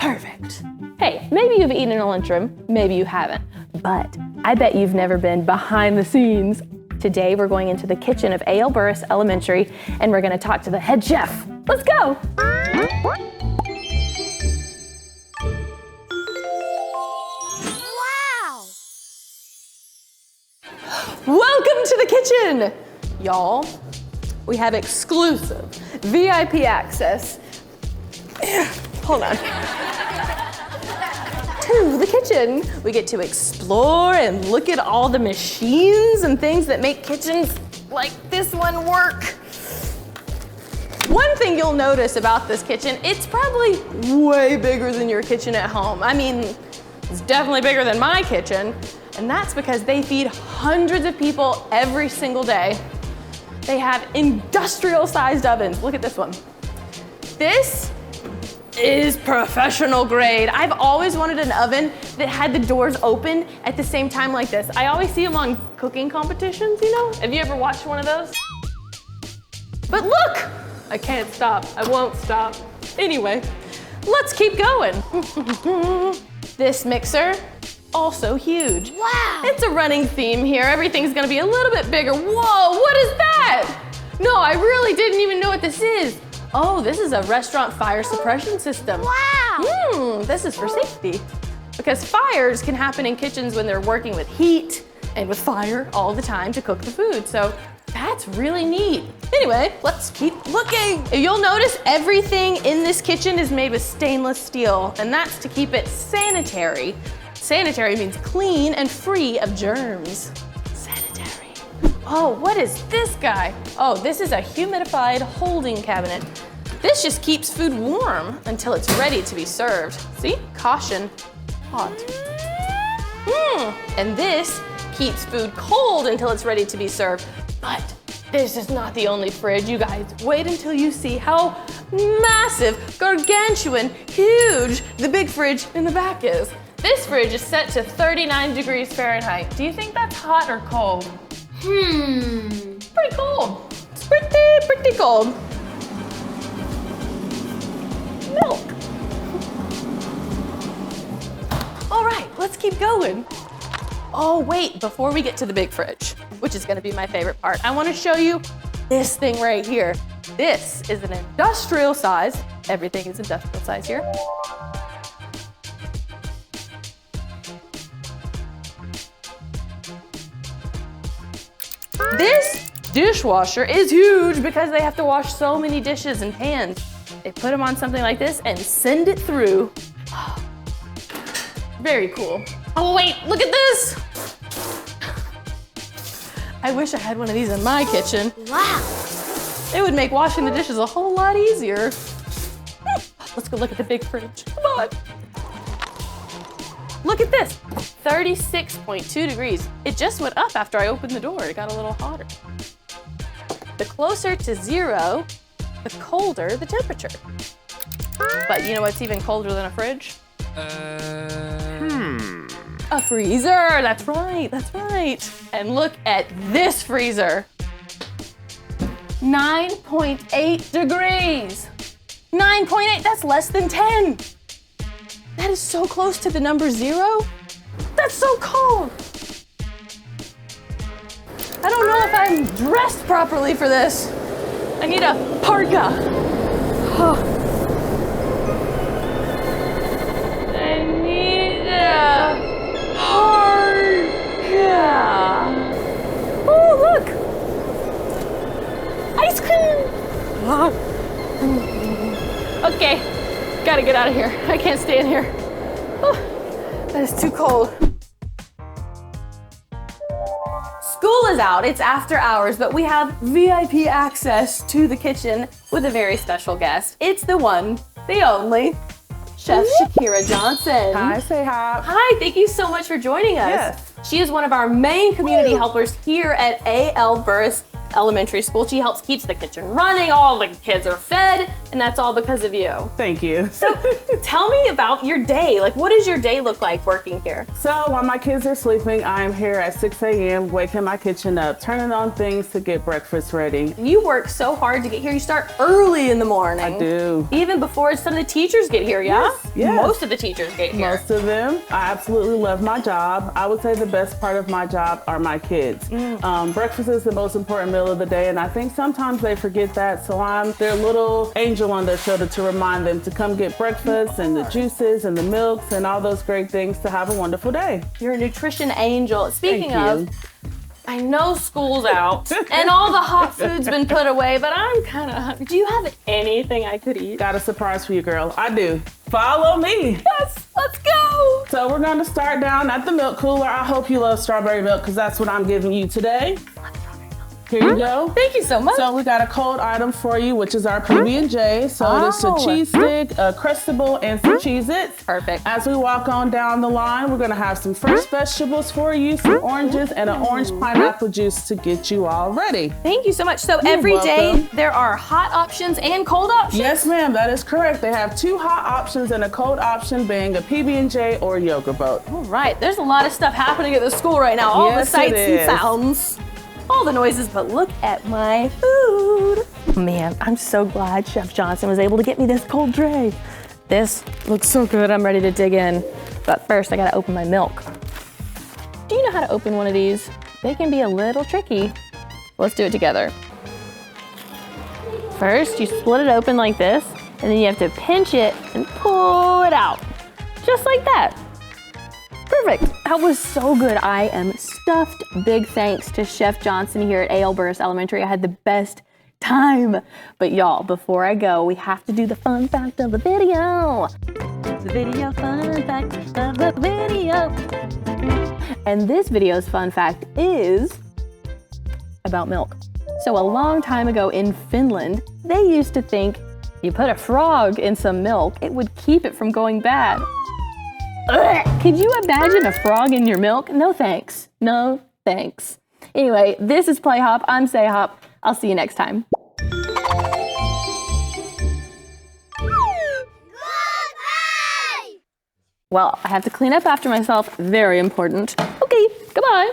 Perfect. Hey, maybe you've eaten in a lunchroom, maybe you haven't, but I bet you've never been behind the scenes. Today, we're going into the kitchen of A.L Burress Elementary, and we're gonna talk to the head chef. Let's go. Wow! Welcome to the kitchen, y'all. We have exclusive VIP access. Hold on. To the kitchen. We get to explore and look at all the machines and things that make kitchens like this one work. One thing you'll notice about this kitchen, it's probably way bigger than your kitchen at home. I mean, it's definitely bigger than my kitchen, and that's because they feed hundreds of people every single day. They have industrial-sized ovens. Look at this one. This is professional grade. I've always wanted an oven that had the doors open at the same time like this. I always see them on cooking competitions, you know? Have you ever watched one of those? But look, I can't stop, I won't stop. Anyway, let's keep going. This mixer, also huge. Wow! It's a running theme here. Everything's gonna be a little bit bigger. Whoa, what is that? No, I really didn't even know what this is. Oh, this is a restaurant fire suppression system. Wow! This is for safety. Because fires can happen in kitchens when they're working with heat and with fire all the time to cook the food. So that's really neat. Anyway, let's keep looking. You'll notice everything in this kitchen is made with stainless steel, and that's to keep it sanitary. Sanitary means clean and free of germs. Sanitary. Oh, what is this guy? Oh, this is a humidified holding cabinet. This just keeps food warm until it's ready to be served. See? Caution, hot. And this keeps food cold until it's ready to be served. But this is not the only fridge, you guys. Wait until you see how massive, gargantuan, huge the big fridge in the back is. This fridge is set to 39 degrees Fahrenheit. Do you think that's hot or cold? Pretty cold. It's pretty cold. Milk. All right, let's keep going. Oh wait, before we get to the big fridge, which is gonna be my favorite part, I wanna show you this thing right here. This is an industrial size. Everything is industrial size here. This dishwasher is huge because they have to wash so many dishes and pans. They put them on something like this and send it through. Very cool. Oh wait, look at this. I wish I had one of these in my kitchen. Wow. It would make washing the dishes a whole lot easier. Let's go look at the big fridge. Come on. Look at this, 36.2 degrees. It just went up after I opened the door. It got a little hotter. The closer to zero, the colder the temperature. But you know what's even colder than a fridge? A freezer, that's right, that's right. And look at this freezer. 9.8 degrees. 9.8, that's less than 10. That is so close to the number 0. That's so cold. I don't know if I'm dressed properly for this. I need a parka. I need a parka. Oh, look. Ice cream. Okay. Gotta get out of here. I can't stay in here. Oh, that is too cold. School is out, it's after hours, but we have VIP access to the kitchen with a very special guest. It's the one, the only, Chef Shaquera Johnson. Hi, SayHop. Hi, thank you so much for joining us. Yes. She is one of our main community helpers here at A.L Burress Elementary School. She helps keeps the kitchen running, all the kids are fed, and that's all because of you. Thank you. So tell me about your day. Like, what does your day look like working here? So while my kids are sleeping, I am here at 6 a.m. waking my kitchen up, turning on things to get breakfast ready. You work so hard to get here. You start early in the morning. I do. Even before some of the teachers get here, yeah? Yes. Most of the teachers get here. Most of them. I absolutely love my job. I would say the best part of my job are my kids. Breakfast is the most important meal of the day, and I think sometimes they forget that, so I'm their little angel on their shoulder to remind them to come get breakfast and the juices and the milks and all those great things to have a wonderful day. You're a nutrition angel. Speaking Thank of, I know school's out and all the hot food's been put away, but I'm kind of hungry. Do you have anything I could eat? Got a surprise for you, girl. I do. Follow me. Yes, let's go. So we're going to start down at the milk cooler. I hope you love strawberry milk because that's what I'm giving you today. Here you go. Thank you so much. So we got a cold item for you, which is our PB&J. So it's a cheese stick, a Crustable, and some Cheez-Its. Perfect. As we walk on down the line, we're gonna have some fresh vegetables for you, some oranges, and an orange pineapple juice to get you all ready. Thank you so much. So every day there are hot options and cold options? Yes, ma'am, that is correct. They have 2 hot options and a cold option being a PB&J or yogurt boat. All right, there's a lot of stuff happening at the school right now. All the sights and sounds. All the noises, but look at my food. Man, I'm so glad Chef Johnson was able to get me this cold tray. This looks so good, I'm ready to dig in. But first, I gotta open my milk. Do you know how to open one of these? They can be a little tricky. Let's do it together. First, you split it open like this, and then you have to pinch it and pull it out. Just like that. Perfect. That was so good. I am stuffed. Big thanks to Chef Johnson here at A.L Burress Elementary. I had the best time. But y'all, before I go, we have to do the fun fact of the video. The video fun fact of the video. And this video's fun fact is about milk. So a long time ago in Finland, they used to think you put a frog in some milk, it would keep it from going bad. Ugh. Could you imagine a frog in your milk? No thanks. No thanks. Anyway, this is PlayHop. I'm SayHop. I'll see you next time. Well, I have to clean up after myself. Very important. Okay, goodbye.